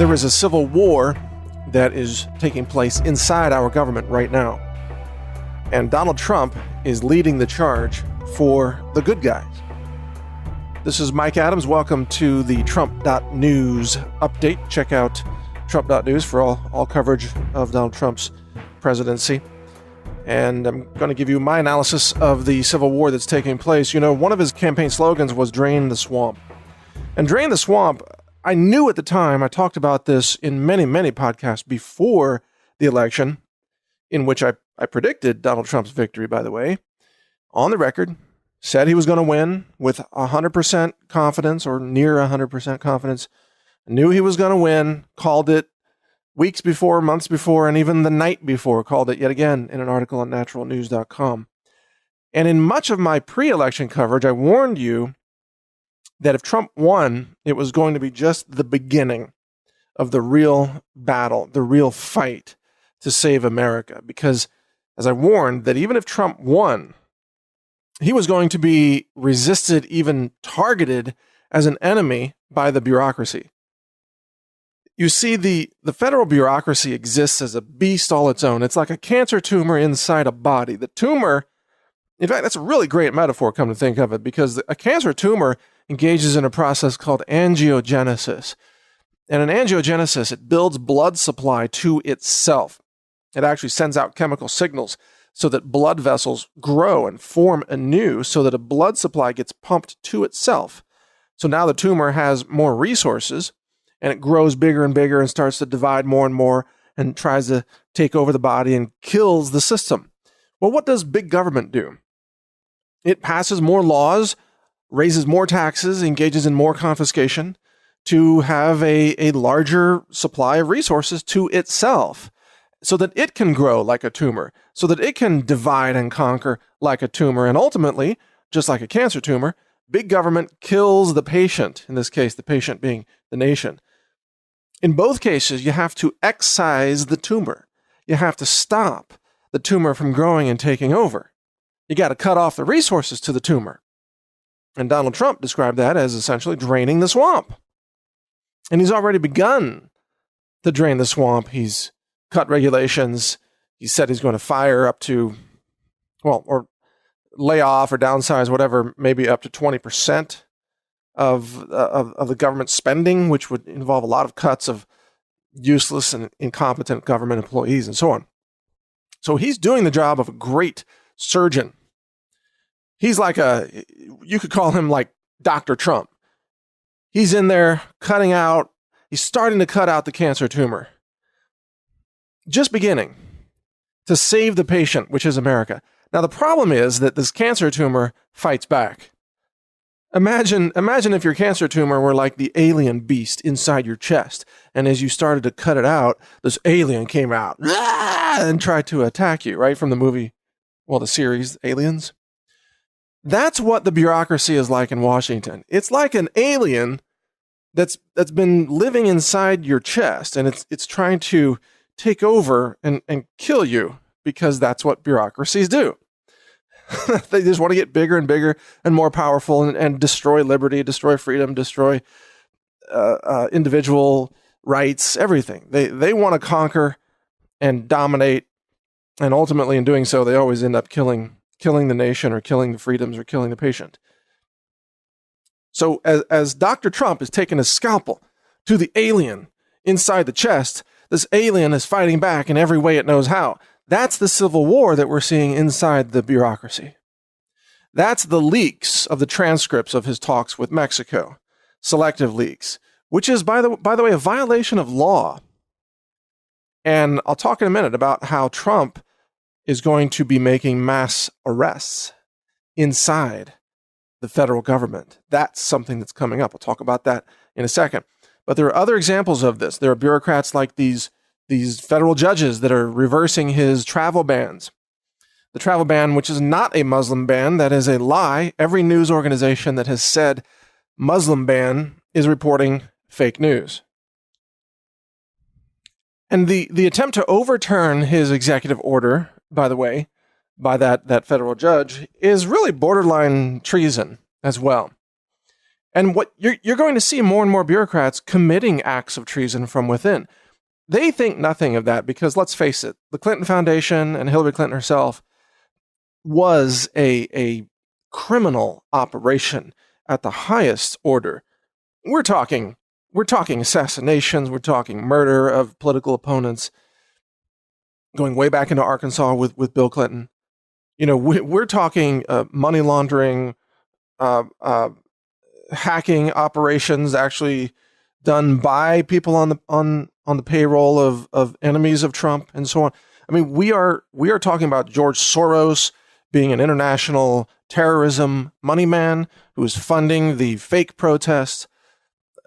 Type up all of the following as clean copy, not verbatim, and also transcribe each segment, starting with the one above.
there is a civil war that is taking place inside our government right now. And Donald Trump is leading the charge for the good guys. This is Mike Adams. Welcome to the Trump.News update. Check out Trump.News for all coverage of Donald Trump's presidency. And I'm going to give you my analysis of the civil war that's taking place. You know, one of his campaign slogans was "Drain the Swamp." And "Drain the Swamp," I knew at the time, I talked about this in many, many podcasts before the election, in which I predicted Donald Trump's victory, by the way, on the record, said he was going to win with 100% confidence or near 100% confidence, knew he was going to win, called it weeks before, months before, and even the night before, called it yet again in an article on NaturalNews.com. And in much of my pre-election coverage, I warned you that if Trump won, it was going to be just the beginning of the real battle, the real fight to save America. Because, as I warned, that even if Trump won, he was going to be resisted, even targeted as an enemy by the bureaucracy. You see, the federal bureaucracy exists as a beast all its own. It's like a cancer tumor inside a body. The tumor, in fact, that's a really great metaphor, come to think of it, because a cancer tumor engages in a process called angiogenesis. And in angiogenesis, it builds blood supply to itself. It actually sends out chemical signals so that blood vessels grow and form anew so that a blood supply gets pumped to itself. So now the tumor has more resources and it grows bigger and bigger and starts to divide more and more and tries to take over the body and kills the system. Well, what does big government do? It passes more laws, raises more taxes, engages in more confiscation to have a larger supply of resources to itself so that it can grow like a tumor, so that it can divide and conquer like a tumor. And ultimately, just like a cancer tumor, big government kills the patient, in this case, the patient being the nation. In both cases, you have to excise the tumor. You have to stop the tumor from growing and taking over. You got to cut off the resources to the tumor. And Donald Trump described that as essentially draining the swamp. And he's already begun to drain the swamp. He's cut regulations. He said he's going to fire up to, or lay off or downsize, whatever, maybe up to 20% of the government spending, which would involve a lot of cuts of useless and incompetent government employees and so on. So he's doing the job of a great surgeon. He's like you could call him like Dr. Trump. He's in there he's starting to cut out the cancer tumor. Just beginning to save the patient, which is America. Now, the problem is that this cancer tumor fights back. Imagine if your cancer tumor were like the alien beast inside your chest, and as you started to cut it out, this alien came out and tried to attack you, right? From the movie, the series, Aliens. That's what the bureaucracy is like in Washington. It's like an alien that's been living inside your chest, and it's trying to take over and kill you, because that's what bureaucracies do. They just want to get bigger and bigger and more powerful and destroy liberty, destroy freedom, destroy individual rights, everything. They want to conquer and dominate, and ultimately in doing so, they always end up killing the nation or killing the freedoms or killing the patient. So as Dr. Trump is taking a scalpel to the alien inside the chest, this alien is fighting back in every way it knows how. That's the civil war that we're seeing inside the bureaucracy. That's the leaks of the transcripts of his talks with Mexico, selective leaks, which is, by the way, a violation of law. And I'll talk in a minute about how Trump is going to be making mass arrests inside the federal government. That's something that's coming up. I'll talk about that in a second. But there are other examples of this. There are bureaucrats like these federal judges that are reversing his travel bans. The travel ban, which is not a Muslim ban, that is a lie. Every news organization that has said Muslim ban is reporting fake news. And the attempt to overturn his executive order, by the way, by that federal judge, is really borderline treason as well. And what you're going to see more and more bureaucrats committing acts of treason from within. They think nothing of that because, let's face it, the Clinton Foundation and Hillary Clinton herself was a criminal operation at the highest order. We're talking assassinations, we're talking murder of political opponents, going way back into Arkansas with Bill Clinton. We're talking money laundering, hacking operations actually done by people on the payroll of enemies of Trump and so on. I mean, we are talking about George Soros being an international terrorism money man who is funding the fake protests,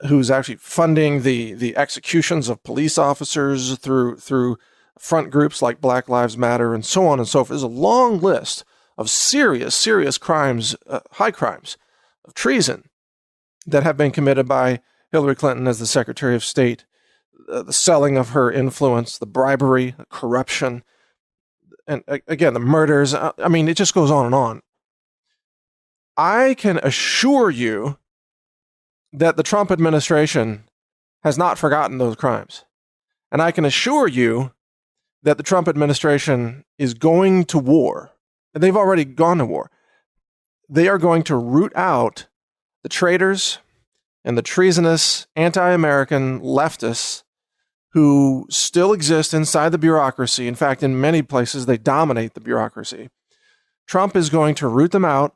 who's actually funding the executions of police officers through front groups like Black Lives Matter and so on and so forth. There's a long list of serious crimes, high crimes of treason that have been committed by Hillary Clinton as the Secretary of State, the selling of her influence, the bribery, the corruption, and again, the murders. I mean, it just goes on and on. I can assure you that the Trump administration has not forgotten those crimes. And I can assure you that the Trump administration is going to war. And they've already gone to war. They are going to root out the traitors and the treasonous anti-American leftists who still exist inside the bureaucracy. In fact, in many places, they dominate the bureaucracy. Trump is going to root them out.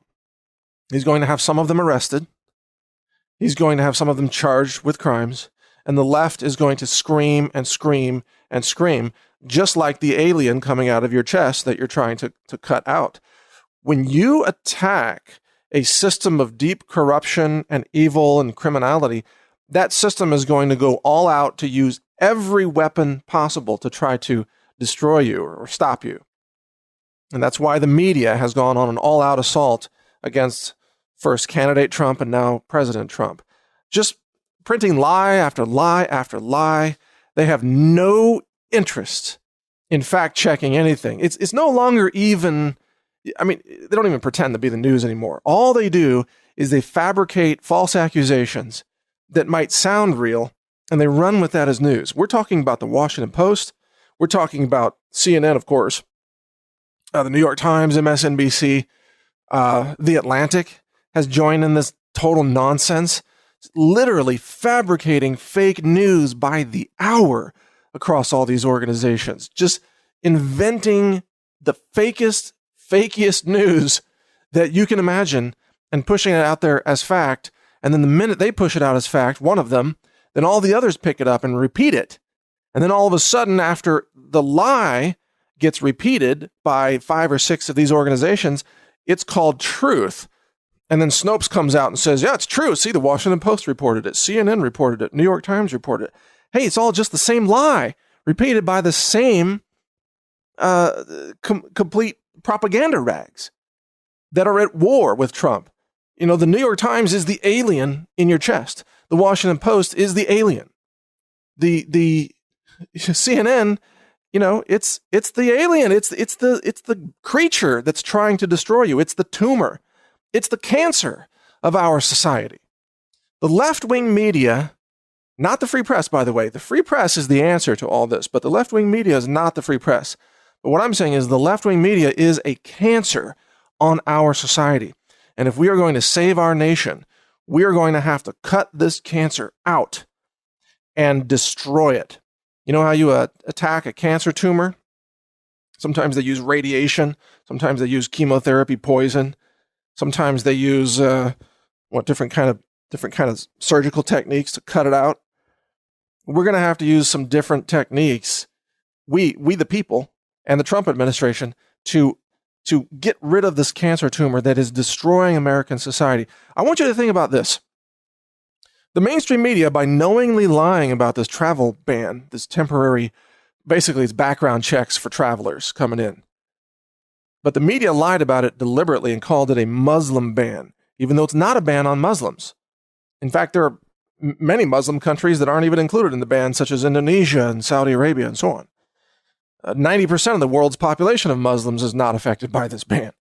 He's going to have some of them arrested. He's going to have some of them charged with crimes. And the left is going to scream and scream and scream, just like the alien coming out of your chest that you're trying to cut out. When you attack a system of deep corruption and evil and criminality, that system is going to go all out to use every weapon possible to try to destroy you or stop you. And that's why the media has gone on an all-out assault against first candidate Trump and now President Trump. Just printing lie after lie after lie. They have no interest in fact-checking anything. It's no longer even, I mean, they don't even pretend to be the news anymore. All they do is they fabricate false accusations that might sound real, and they run with that as news. We're talking about the Washington Post. We're talking about CNN, of course, the New York Times, MSNBC, The Atlantic has joined in this total nonsense, literally fabricating fake news by the hour across all these organizations, just inventing the fakiest news that you can imagine and pushing it out there as fact. And then the minute they push it out as fact, one of them, then all the others pick it up and repeat it. And then all of a sudden, after the lie gets repeated by 5 or 6 of these organizations, it's called truth. And then Snopes comes out and says, yeah, it's true. See, the Washington Post reported it. CNN reported it. New York Times reported it. Hey, it's all just the same lie repeated by the same complete propaganda rags that are at war with Trump. You know, the New York Times is the alien in your chest. The Washington Post is the alien. The CNN, you know, it's the alien. It's the creature that's trying to destroy you. It's the tumor. It's the cancer of our society. The left-wing media, not the free press, by the way. The free press is the answer to all this, but the left-wing media is not the free press. But what I'm saying is the left-wing media is a cancer on our society. And if we are going to save our nation, we are going to have to cut this cancer out and destroy it. You know how you attack a cancer tumor? Sometimes they use radiation. Sometimes they use chemotherapy, poison. Sometimes they use different kind of surgical techniques to cut it out. We're going to have to use some different techniques, we the people and the Trump administration, to get rid of this cancer tumor that is destroying American society. I want you to think about this. The mainstream media, by knowingly lying about this travel ban, this temporary, basically it's background checks for travelers coming in. But the media lied about it deliberately and called it a Muslim ban, even though it's not a ban on Muslims. In fact, there are many Muslim countries that aren't even included in the ban, such as Indonesia and Saudi Arabia and so on. 90% of the world's population of Muslims is not affected by this ban.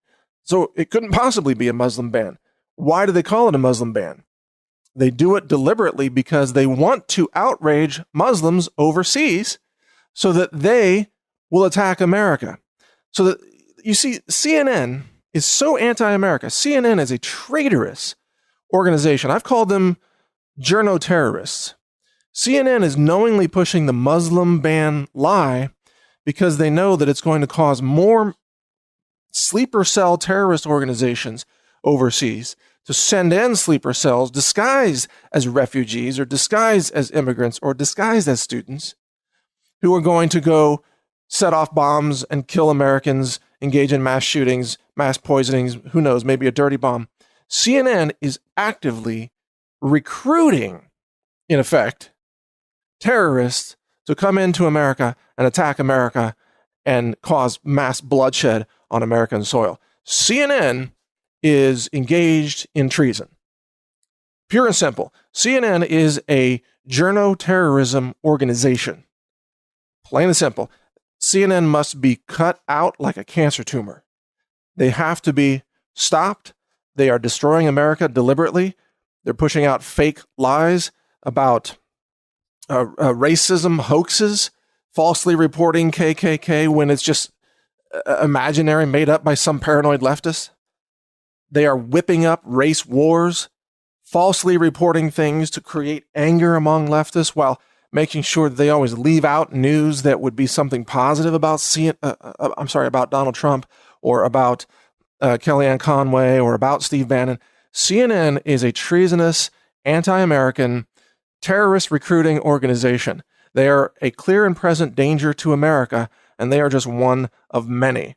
So it couldn't possibly be a Muslim ban. Why do they call it a Muslim ban? They do it deliberately because they want to outrage Muslims overseas so that they will attack America. So that, you see, CNN is so anti-America. CNN is a traitorous organization. I've called them journo-terrorists. CNN is knowingly pushing the Muslim ban lie because they know that it's going to cause more sleeper cell terrorist organizations overseas to send in sleeper cells disguised as refugees or disguised as immigrants or disguised as students who are going to go set off bombs and kill Americans, engage in mass shootings, mass poisonings, who knows, maybe a dirty bomb. CNN is actively recruiting, in effect, terrorists to come into America and attack America and cause mass bloodshed on American soil. CNN is engaged in treason. Pure and simple. CNN is a journo-terrorism organization. Plain and simple. CNN must be cut out like a cancer tumor. They have to be stopped. They are destroying America deliberately. They're pushing out fake lies about racism hoaxes, falsely reporting KKK when it's just imaginary, made up by some paranoid leftist. They are whipping up race wars, falsely reporting things to create anger among leftists while making sure that they always leave out news that would be something positive about about Donald Trump or about Kellyanne Conway or about Steve Bannon. CNN is a treasonous, anti-American, terrorist recruiting organization. They are a clear and present danger to America, and they are just one of many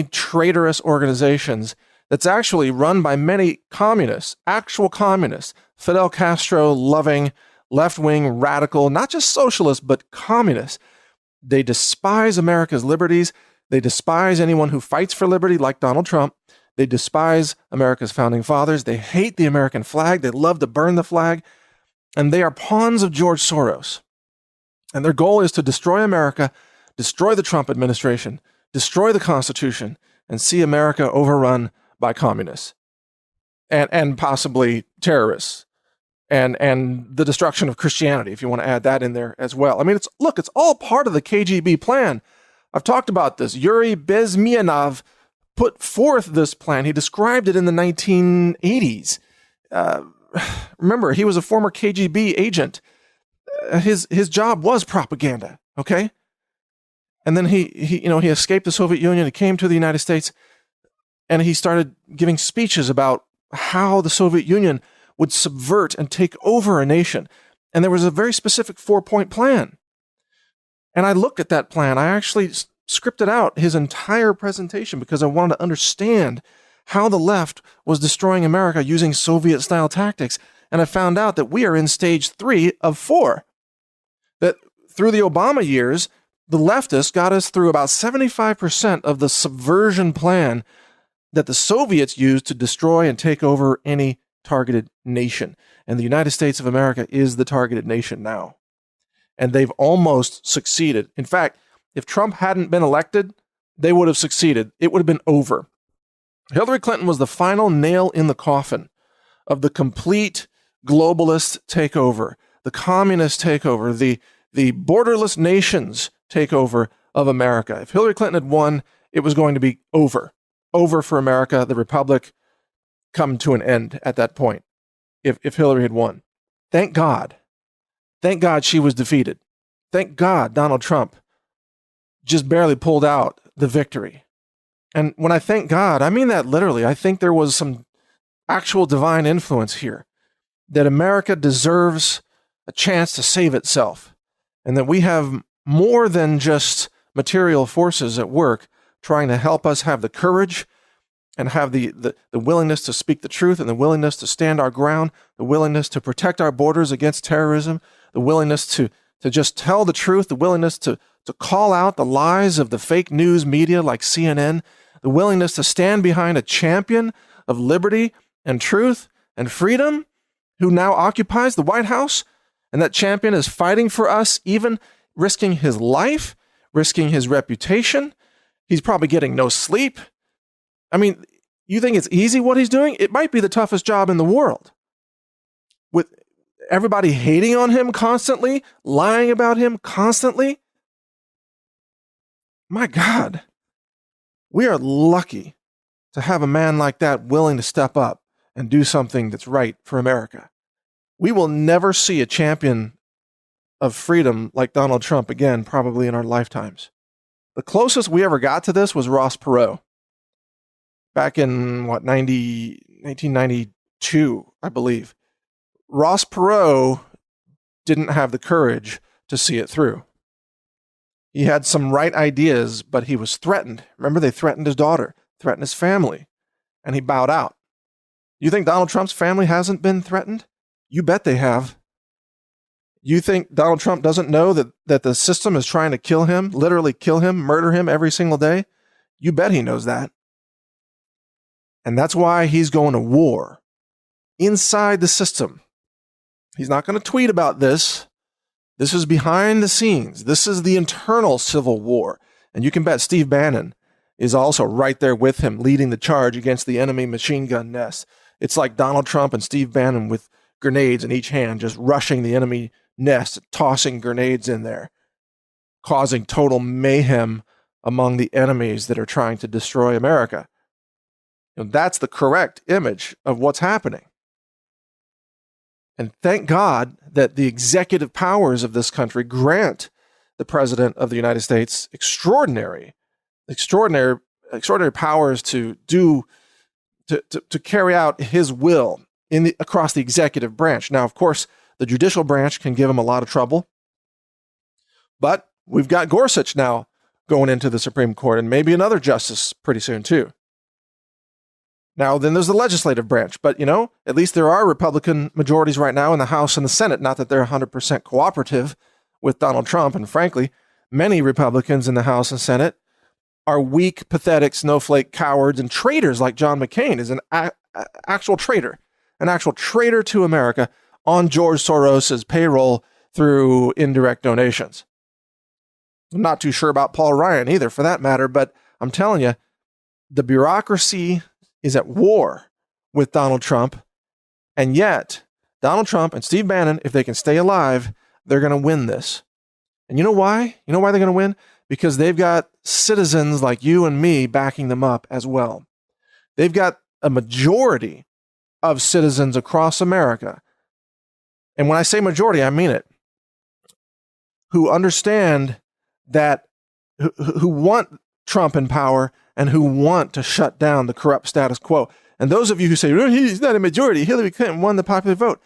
traitorous organizations that's actually run by many communists, actual communists, Fidel Castro loving, left-wing, radical, not just socialists, but communists. They despise America's liberties. They despise anyone who fights for liberty, like Donald Trump. They despise America's founding fathers. They hate the American flag. They love to burn the flag. And they are pawns of George Soros. And their goal is to destroy America, destroy the Trump administration, destroy the Constitution, and see America overrun by communists and possibly terrorists. And the destruction of Christianity, if you want to add that in there as well. I mean, it's all part of the KGB plan. I've talked about this. Yuri Bezmenov put forth this plan. He described it in the 1980s. Remember, he was a former KGB agent. His job was propaganda, okay? And then he escaped the Soviet Union. He came to the United States, and he started giving speeches about how the Soviet Union would subvert and take over a nation. And there was a very specific 4-point plan. And I looked at that plan. I actually scripted out his entire presentation because I wanted to understand how the left was destroying America using Soviet-style tactics. And I found out that we are in stage 3 of 4. That through the Obama years, the leftists got us through about 75% of the subversion plan that the Soviets used to destroy and take over any targeted nation. And the United States of America is the targeted nation now. And they've almost succeeded. In fact, if Trump hadn't been elected, they would have succeeded. It would have been over. Hillary Clinton was the final nail in the coffin of the complete globalist takeover, the communist takeover, the borderless nations takeover of America. If Hillary Clinton had won, it was going to be over for America. The Republic come to an end at that point if Hillary had won. Thank God she was defeated. Thank God Donald Trump just barely pulled out the victory. And when I thank God, I mean that literally. I think there was some actual divine influence here, that America deserves a chance to save itself, and that we have more than just material forces at work trying to help us have the courage and have the willingness to speak the truth and the willingness to stand our ground, the willingness to protect our borders against terrorism, the willingness to just tell the truth, the willingness to call out the lies of the fake news media like CNN, the willingness to stand behind a champion of liberty and truth and freedom who now occupies the White House. And that champion is fighting for us, even risking his life, risking his reputation. He's probably getting no sleep. I mean, you think it's easy what he's doing? It might be the toughest job in the world. with everybody hating on him constantly, lying about him constantly. My God, we are lucky to have a man like that willing to step up and do something that's right for America. We will never see a champion of freedom like Donald Trump again, probably in our lifetimes. The closest we ever got to this was Ross Perot back in 1992, I believe. Ross Perot didn't have the courage to see it through. He had some right ideas, but he was threatened. Remember, they threatened his daughter, threatened his family, and he bowed out. You think Donald Trump's family hasn't been threatened? You bet they have. You think Donald Trump doesn't know that the system is trying to kill him, literally kill him, murder him every single day? You bet he knows that. And that's why he's going to war inside the system. He's not going to tweet about this. This is behind the scenes. This is the internal civil war. And you can bet Steve Bannon is also right there with him, leading the charge against the enemy machine gun nest. It's like Donald Trump and Steve Bannon with grenades in each hand, just rushing the enemy nest, tossing grenades in there, causing total mayhem among the enemies that are trying to destroy America. That's the correct image of what's happening. And thank God that the executive powers of this country grant the President of the United States extraordinary powers to carry out his will across the executive branch. Now, of course, the judicial branch can give him a lot of trouble, but we've got Gorsuch now going into the Supreme Court, and maybe another justice pretty soon too. Now, then there's the legislative branch, but at least there are Republican majorities right now in the House and the Senate. Not that they're 100% cooperative with Donald Trump, and frankly, many Republicans in the House and Senate are weak, pathetic, snowflake cowards and traitors like John McCain is an actual traitor to America on George Soros's payroll through indirect donations. I'm not too sure about Paul Ryan either, for that matter, but I'm telling you, the bureaucracy is at war with Donald Trump, and yet Donald Trump and Steve Bannon, if they can stay alive, they're going to win this. And you know why? You know why they're going to win? Because they've got citizens like you and me backing them up as well. They've got a majority of citizens across America, and when I say majority, I mean it, who understand that, who want Trump in power and who want to shut down the corrupt status quo. And those of you who say, well, he's not a majority, Hillary Clinton won the popular vote.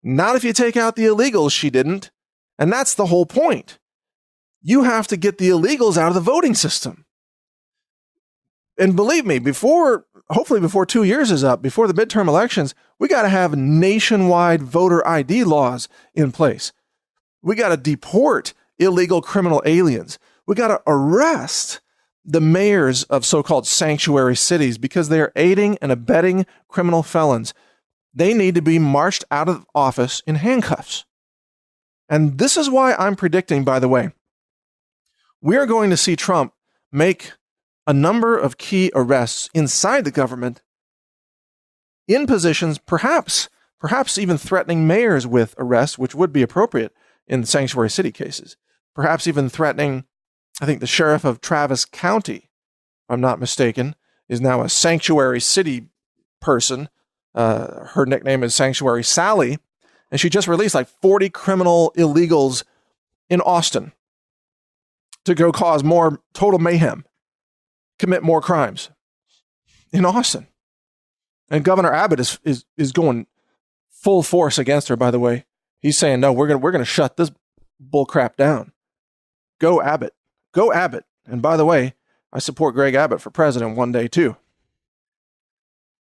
Not if you take out the illegals, she didn't. And that's the whole point. You have to get the illegals out of the voting system. And believe me, hopefully before 2 years is up, before the midterm elections, we got to have nationwide voter ID laws in place. We got to deport illegal criminal aliens. We got to arrest the mayors of so-called sanctuary cities because they are aiding and abetting criminal felons. They need to be marched out of office in handcuffs. And this is why I'm predicting, by the way, we are going to see Trump make a number of key arrests inside the government in positions, perhaps even threatening mayors with arrests, which would be appropriate in sanctuary city cases. Perhaps even threatening, I think the sheriff of Travis County, if I'm not mistaken, is now a sanctuary city person. Her nickname is Sanctuary Sally, and she just released like 40 criminal illegals in Austin to go cause more total mayhem, commit more crimes in Austin. And Governor Abbott is going full force against her, by the way. He's saying, no, we're gonna shut this bull crap down. Go Abbott. Go Abbott. And by the way, I support Greg Abbott for president one day too.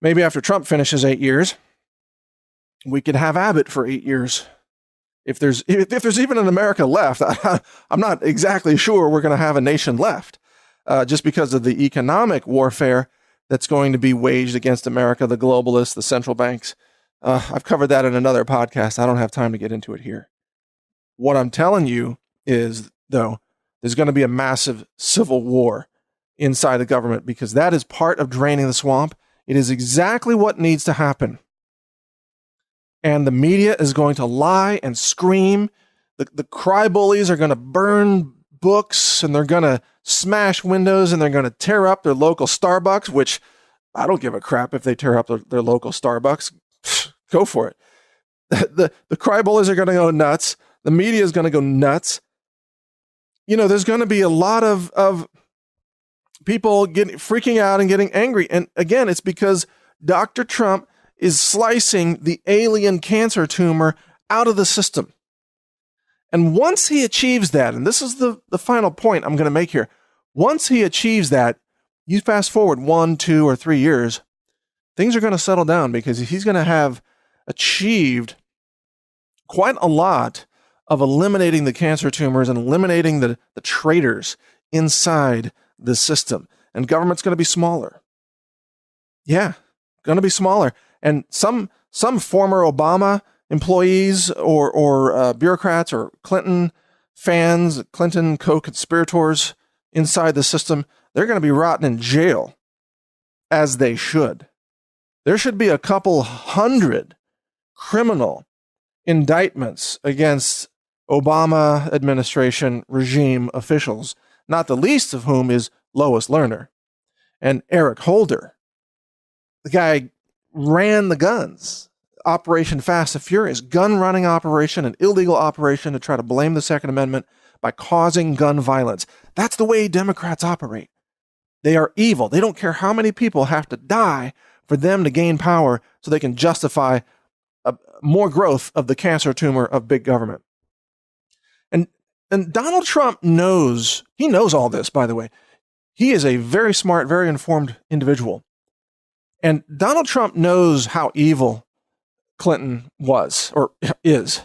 Maybe after Trump finishes 8 years, we could have Abbott for 8 years. If there's even an America left, I'm not exactly sure we're going to have a nation left, just because of the economic warfare that's going to be waged against America, the globalists, the central banks. I've covered that in another podcast. I don't have time to get into it here. What I'm telling you is, though, there's going to be a massive civil war inside the government because that is part of draining the swamp. It is exactly what needs to happen. And the media is going to lie and scream. The cry bullies are going to burn books, and they're going to smash windows, and they're going to tear up their local Starbucks, which I don't give a crap if they tear up their local Starbucks. Go for it. The cry bullies are going to go nuts. The media is going to go nuts. There's going to be a lot of people freaking out and getting angry. And again, it's because Dr. Trump is slicing the alien cancer tumor out of the system. And once he achieves that, and this is the final point I'm going to make here, once he achieves that, you fast forward 1, 2, or 3 years, things are going to settle down because he's going to have achieved quite a lot of eliminating the cancer tumors and eliminating the traitors inside the system. And government's going to be smaller. Yeah, going to be smaller. And some former Obama employees or bureaucrats or Clinton fans, Clinton co-conspirators inside the system, they're going to be rotting in jail, as they should. There should be a couple hundred criminal indictments against Obama administration regime officials, not the least of whom is Lois Lerner and Eric Holder. The guy ran the guns. Operation Fast and Furious, gun running operation, an illegal operation to try to blame the Second Amendment by causing gun violence. That's the way Democrats operate. They are evil. They don't care how many people have to die for them to gain power so they can justify more growth of the cancer tumor of big government. And Donald Trump knows all this, by the way. He is a very smart, very informed individual. And Donald Trump knows how evil Clinton was, or is.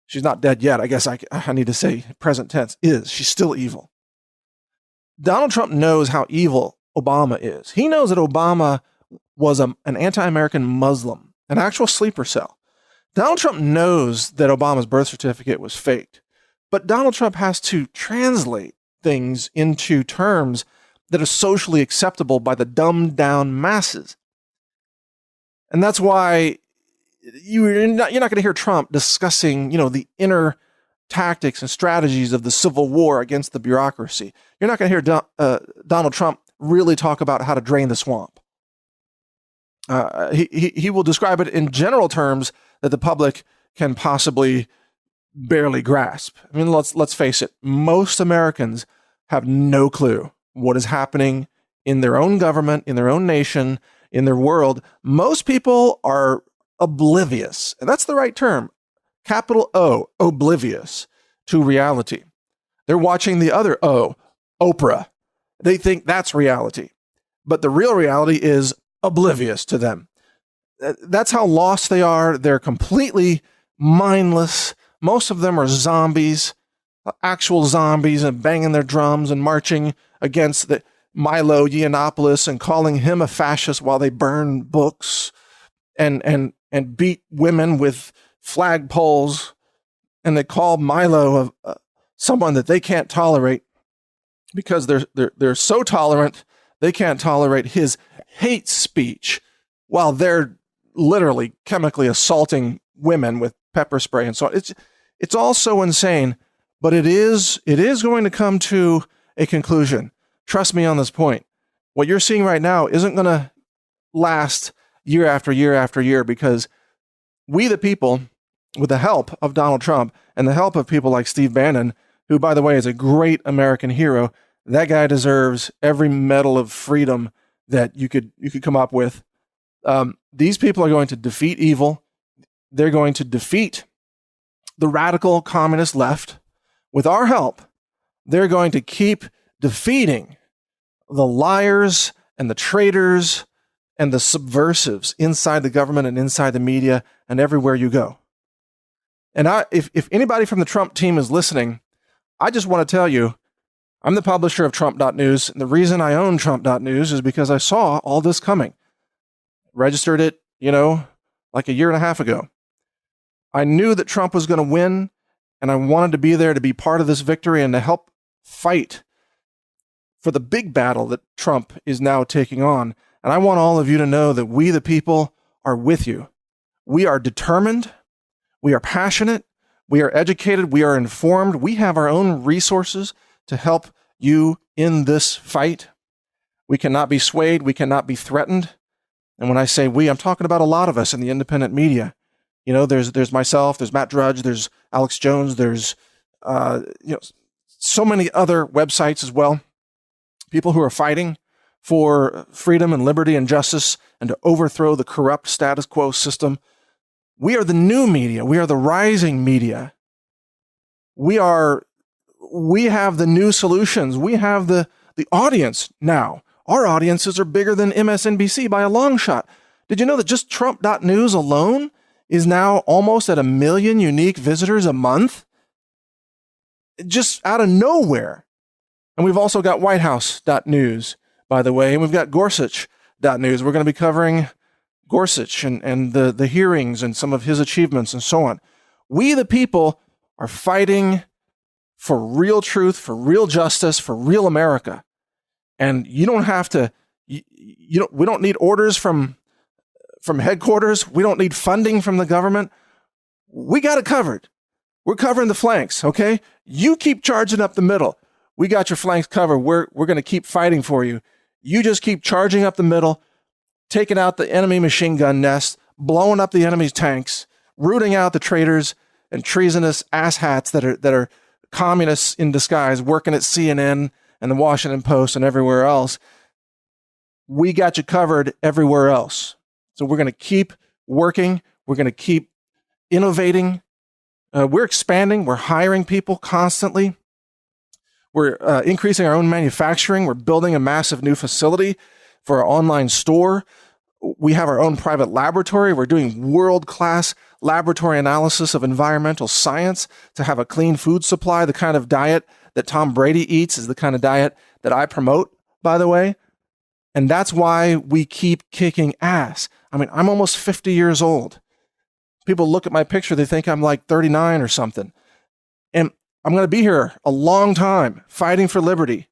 She's not dead yet. I guess I need to say present tense, is. She's still evil. Donald Trump knows how evil Obama is. He knows that Obama was an anti-American Muslim, an actual sleeper cell. Donald Trump knows that Obama's birth certificate was faked. But Donald Trump has to translate things into terms that are socially acceptable by the dumbed down masses. And that's why you're not going to hear Trump discussing, the inner tactics and strategies of the Civil War against the bureaucracy. You're not going to hear Donald Trump really talk about how to drain the swamp. He will describe it in general terms that the public can possibly barely grasp. I mean, let's face it. Most Americans have no clue what is happening in their own government, in their own nation, in their world. Most people are oblivious, and that's the right term, capital O, oblivious to reality. They're watching the other O, Oprah. They think that's reality, but the real reality is oblivious to them. That's how lost they are. They're completely mindless. Most of them are zombies, actual zombies, and banging their drums and marching against the Milo Yiannopoulos and calling him a fascist while they burn books and beat women with flagpoles. And they call Milo someone that they can't tolerate because they're so tolerant they can't tolerate his hate speech while they're literally chemically assaulting women with pepper spray and so on. It's all so insane, but it is going to come to a conclusion. Trust me on this point. What you're seeing right now isn't going to last year after year after year because we, the people, with the help of Donald Trump and the help of people like Steve Bannon, who, by the way, is a great American hero, that guy deserves every medal of freedom that you could come up with. These people are going to defeat evil. They're going to defeat the radical communist left. With our help, they're going to keep defeating the liars and the traitors and the subversives inside the government and inside the media and everywhere you go. And if anybody from the Trump team is listening, I just want to tell you, I'm the publisher of Trump.news. And the reason I own Trump.news is because I saw all this coming. Registered it, like a year and a half ago. I knew that Trump was going to win, and I wanted to be there to be part of this victory and to help fight for the big battle that Trump is now taking on. And I want all of you to know that we, the people, are with you. We are determined. We are passionate. We are educated. We are informed. We have our own resources to help you in this fight. We cannot be swayed. We cannot be threatened. And when I say we, I'm talking about a lot of us in the independent media. You know, there's myself, there's Matt Drudge, there's Alex Jones, there's so many other websites as well. People who are fighting for freedom and liberty and justice and to overthrow the corrupt status quo system. We are the new media. We are the rising media. We have the new solutions. We have the audience now. Our audiences are bigger than MSNBC by a long shot. Did you know that just Trump.news alone is now almost at 1 million unique visitors a month? Just out of nowhere. And we've also got whitehouse.news, by the way, and we've got Gorsuch.news. We're going to be covering Gorsuch and the hearings and some of his achievements and so on. We, the people, are fighting for real truth, for real justice, for real America. And you don't have to, we don't need orders from headquarters. We don't need funding from the government. We got it covered. We're covering the flanks, okay? You keep charging up the middle. We got your flanks covered. We're going to keep fighting for you. You just keep charging up the middle, taking out the enemy machine gun nest, blowing up the enemy's tanks, rooting out the traitors and treasonous asshats that are communists in disguise, working at CNN and the Washington Post and everywhere else. We got you covered everywhere else. So we're going to keep working. We're going to keep innovating. We're expanding. We're hiring people constantly. We're increasing our own manufacturing. We're building a massive new facility for our online store. We have our own private laboratory. We're doing world-class laboratory analysis of environmental science to have a clean food supply. The kind of diet that Tom Brady eats is the kind of diet that I promote, by the way. And that's why we keep kicking ass. I mean, I'm almost 50 years old. People look at my picture, they think I'm like 39 or something. And I'm going to be here a long time fighting for liberty.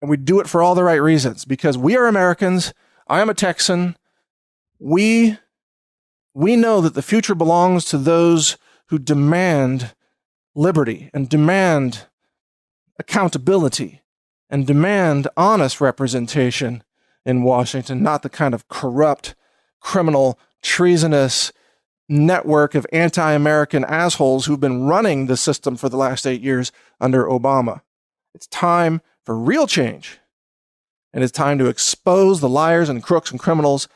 And we do it for all the right reasons because we are Americans. I am a Texan. We know that the future belongs to those who demand liberty and demand accountability and demand honest representation in Washington, not the kind of corrupt, criminal, treasonous network of anti-American assholes who've been running the system for the last 8 years under Obama. It's time for real change. And it's time to expose the liars and crooks and criminals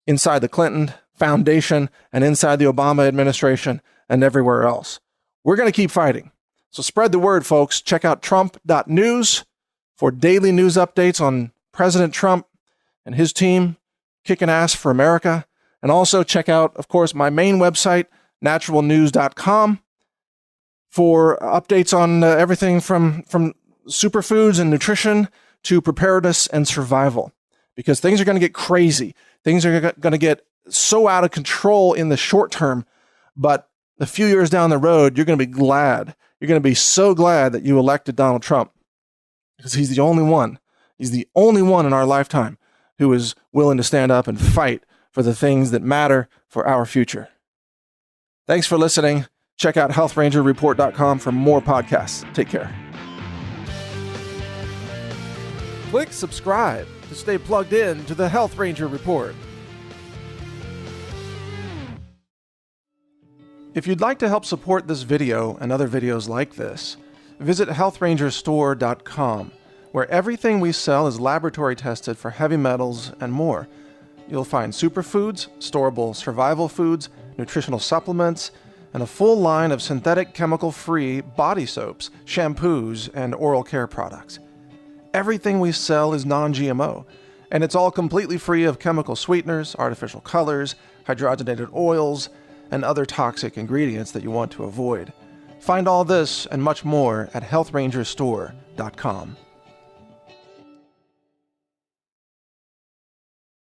inside the Clinton Foundation and inside the Obama administration and everywhere else. We're going to keep fighting. So spread the word, folks. Check out Trump.news for daily news updates on President Trump and his team kicking ass for America. And also check out, of course, my main website, NaturalNews.com, for updates on everything from superfoods and nutrition to preparedness and survival. Because things are going to get crazy. Things are going to get so out of control in the short term, but a few years down the road, you're going to be glad. You're going to be so glad that you elected Donald Trump because he's the only one. He's the only one in our lifetime who is willing to stand up and fight for the things that matter for our future. Thanks for listening. Check out healthrangerreport.com for more podcasts. Take care. Click subscribe to stay plugged in to the Health Ranger Report. If you'd like to help support this video and other videos like this, visit healthrangerstore.com, where everything we sell is laboratory tested for heavy metals and more. You'll find superfoods, storable survival foods, nutritional supplements, and a full line of synthetic chemical-free body soaps, shampoos, and oral care products. Everything we sell is non-GMO, and it's all completely free of chemical sweeteners, artificial colors, hydrogenated oils, and other toxic ingredients that you want to avoid. Find all this and much more at healthrangerstore.com.